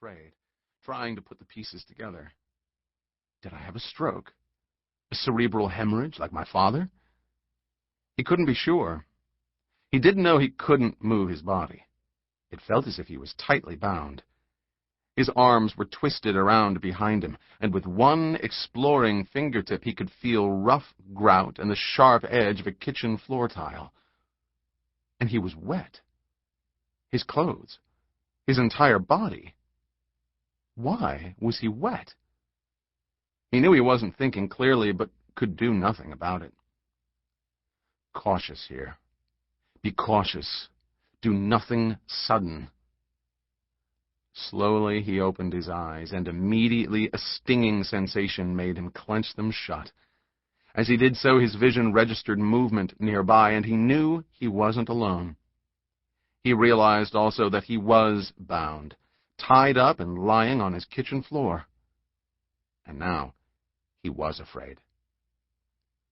afraid, trying to put the pieces together. Did I have a stroke? A cerebral hemorrhage like my father? He couldn't be sure. He did know he couldn't move his body. It felt as if he was tightly bound. His arms were twisted around behind him, and with one exploring fingertip he could feel rough grout and the sharp edge of a kitchen floor tile. And he was wet. His clothes, his entire body. Why was he wet? He knew he wasn't thinking clearly, but could do nothing about it. Cautious here. Be cautious. Do nothing sudden. Slowly he opened his eyes, and immediately a stinging sensation made him clench them shut. As he did so, his vision registered movement nearby, and he knew he wasn't alone. He realized also that he was bound, tied up and lying on his kitchen floor. And now he was afraid.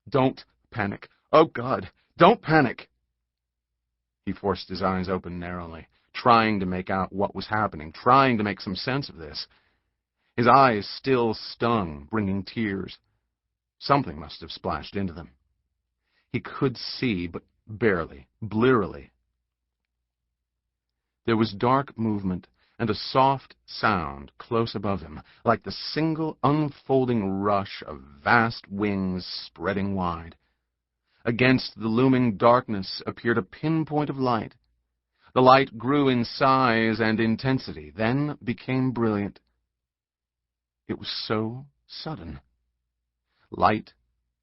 Don't panic. Oh, God, don't panic. He forced his eyes open narrowly, trying to make out what was happening, trying to make some sense of this. His eyes still stung, bringing tears. Something must have splashed into them. He could see, but barely, blearily. There was dark movement and a soft sound close above him, like the single unfolding rush of vast wings spreading wide. Against the looming darkness appeared a pinpoint of light. The light grew in size and intensity, then became brilliant. It was so sudden. Light,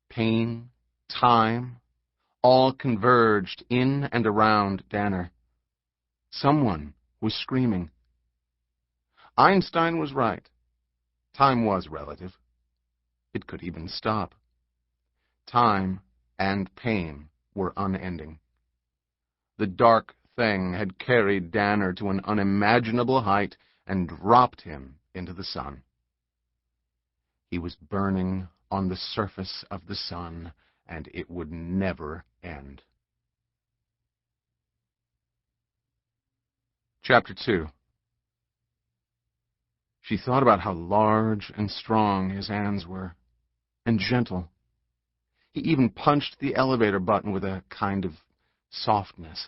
pain, time, all converged in and around Danner. Someone was screaming. Einstein was right. Time was relative. It could even stop. Time and pain were unending. The dark thing had carried Danner to an unimaginable height and dropped him into the sun. He was burning on the surface of the sun, and it would never end. Chapter 2. She thought about how large and strong his hands were, and gentle. He even punched the elevator button with a kind of softness,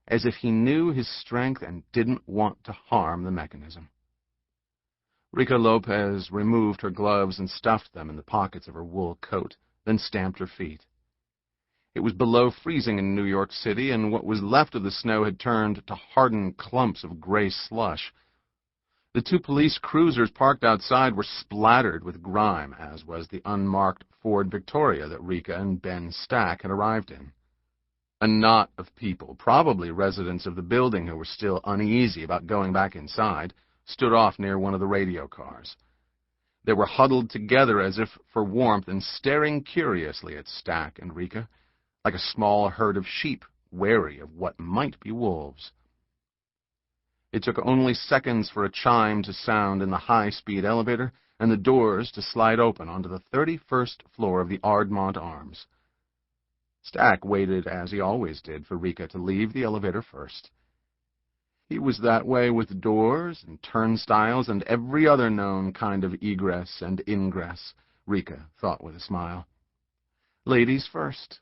as if he knew his strength and didn't want to harm the mechanism. Rica Lopez removed her gloves and stuffed them in the pockets of her wool coat, then stamped her feet. It was below freezing in New York City, and what was left of the snow had turned to hardened clumps of gray slush. The two police cruisers parked outside were splattered with grime, as was the unmarked Ford Victoria that Rica and Ben Stack had arrived in. A knot of people, probably residents of the building who were still uneasy about going back inside, stood off near one of the radio cars. They were huddled together as if for warmth and staring curiously at Stack and Rica, like a small herd of sheep, wary of what might be wolves. It took only seconds for a chime to sound in the high-speed elevator and the doors to slide open onto the 31st floor of the Ardmont Arms. Stack waited, as he always did, for Rica to leave the elevator first. He was that way with doors and turnstiles and every other known kind of egress and ingress, Rica thought with a smile. Ladies first.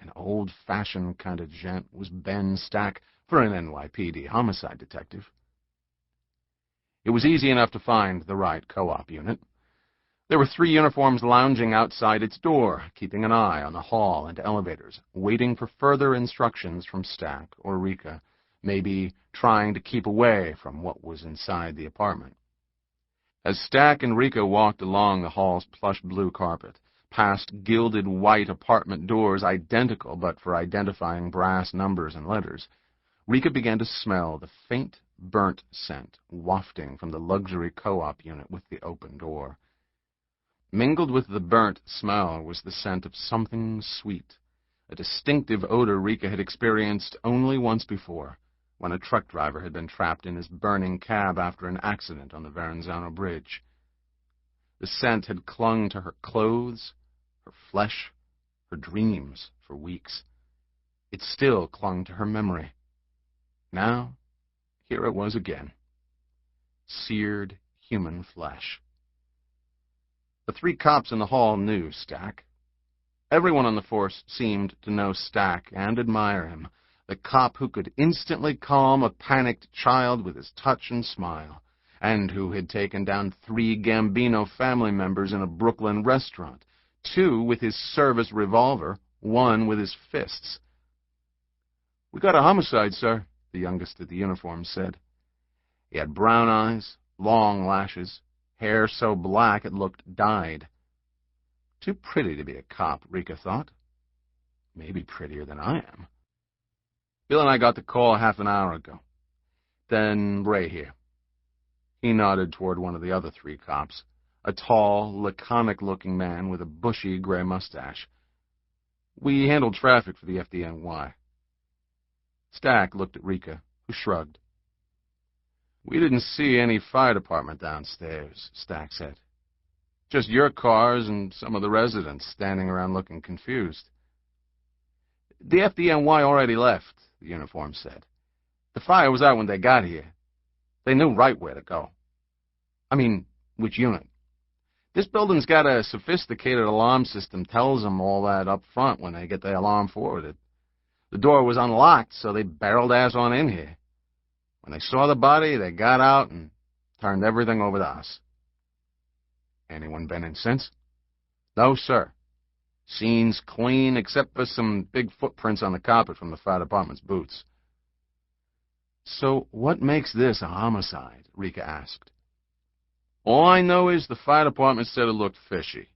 An old-fashioned kind of gent was Ben Stack for an NYPD homicide detective. It was easy enough to find the right co-op unit. There were 3 uniforms lounging outside its door, keeping an eye on the hall and elevators, waiting for further instructions from Stack or Rica, maybe trying to keep away from what was inside the apartment. As Stack and Rica walked along the hall's plush blue carpet, past gilded white apartment doors identical but for identifying brass numbers and letters, Rica began to smell the faint, burnt scent wafting from the luxury co-op unit with the open door. Mingled with the burnt smell was the scent of something sweet, a distinctive odor Rica had experienced only once before, when a truck driver had been trapped in his burning cab after an accident on the Verrazano Bridge. The scent had clung to her clothes, her flesh, her dreams for weeks. It still clung to her memory. Now, here it was again. seared human flesh. The three cops in the hall knew Stack. Everyone on the force seemed to know Stack and admire him, the cop who could instantly calm a panicked child with his touch and smile, and who had taken down 3 Gambino family members in a Brooklyn restaurant, 2 with his service revolver, 1 with his fists. "We got a homicide, sir," the youngest of the uniforms said. He had brown eyes, long lashes, hair so black it looked dyed. Too pretty to be a cop, Rica thought. Maybe prettier than I am. "Bill and I got the call half an hour ago. Then Ray here." He nodded toward one of the other 3 cops, a tall, laconic-looking man with a bushy gray mustache. "We handled traffic for the FDNY. Stack looked at Rica, who shrugged. "We didn't see any fire department downstairs," Stack said. "Just your cars and some of the residents standing around looking confused." "The FDNY already left," the uniform said. "The fire was out when they got here. They knew right where to go. I mean, which unit. This building's got a sophisticated alarm system, tells them all that up front when they get the alarm forwarded. The door was unlocked, so they barreled ass on in here. When they saw the body, they got out and turned everything over to us." "Anyone been in since?" "No, sir. Scene's clean, except for some big footprints on the carpet from the fire department's boots." "So what makes this a homicide?" Rica asked. "All I know is the fire department said it looked fishy.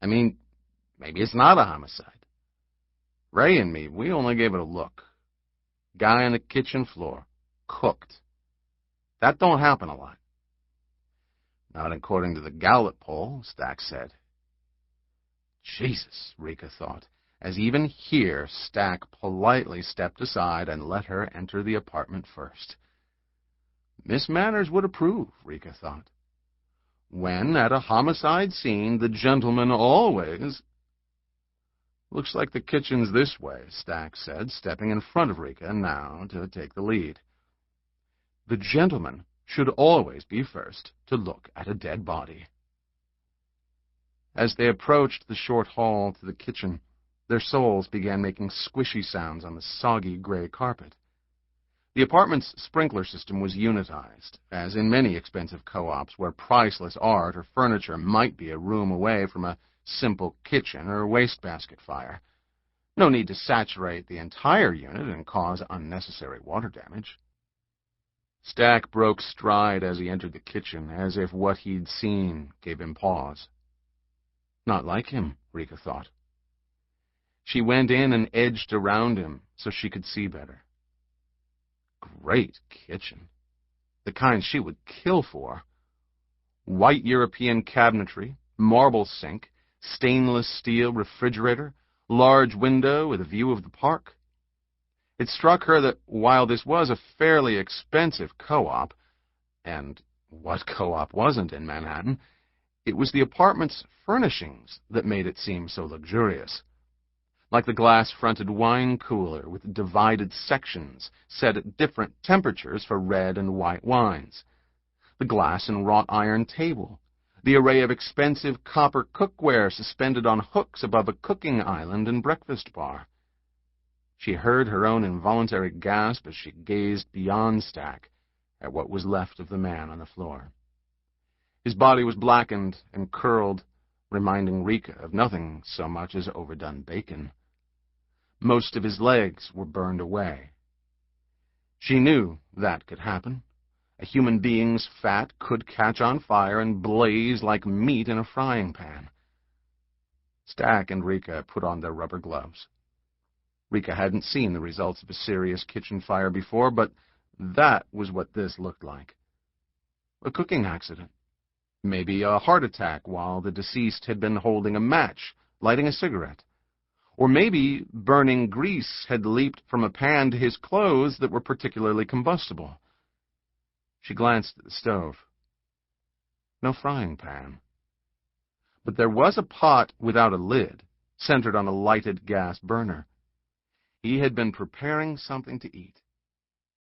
I mean, maybe it's not a homicide. Ray and me, we only gave it a look. Guy on the kitchen floor, cooked. That don't happen a lot." "Not according to the Gallup poll," Stack said. Jesus, Rica thought, as even here Stack politely stepped aside and let her enter the apartment first. Miss Manners would approve, Rica thought. When at a homicide scene, the gentleman always... "Looks like the kitchen's this way," Stack said, stepping in front of Rica now to take the lead. "The gentleman should always be first to look at a dead body." As they approached the short hall to the kitchen, their soles began making squishy sounds on the soggy gray carpet. The apartment's sprinkler system was unitized, as in many expensive co-ops where priceless art or furniture might be a room away from a simple kitchen or wastebasket fire. No need to saturate the entire unit and cause unnecessary water damage. Stack broke stride as he entered the kitchen, as if what he'd seen gave him pause. Not like him, Rica thought. She went in and edged around him so she could see better. Great kitchen. The kind she would kill for. White European cabinetry, marble sink, stainless steel refrigerator, large window with a view of the park. It struck her that while this was a fairly expensive co-op, and what co-op wasn't in Manhattan, it was the apartment's furnishings that made it seem so luxurious. Like the glass-fronted wine cooler with divided sections set at different temperatures for red and white wines. The glass and wrought iron table. The array of expensive copper cookware suspended on hooks above a cooking island and breakfast bar. She heard her own involuntary gasp as she gazed beyond Stack at what was left of the man on the floor. His body was blackened and curled, reminding Rica of nothing so much as overdone bacon. Most of his legs were burned away. She knew that could happen. A human being's fat could catch on fire and blaze like meat in a frying pan. Stack and Rica put on their rubber gloves. Rica hadn't seen the results of a serious kitchen fire before, but that was what this looked like. A cooking accident. Maybe a heart attack while the deceased had been holding a match, lighting a cigarette. Or maybe burning grease had leaped from a pan to his clothes that were particularly combustible. She glanced at the stove. No frying pan. But there was a pot without a lid, centered on a lighted gas burner. He had been preparing something to eat.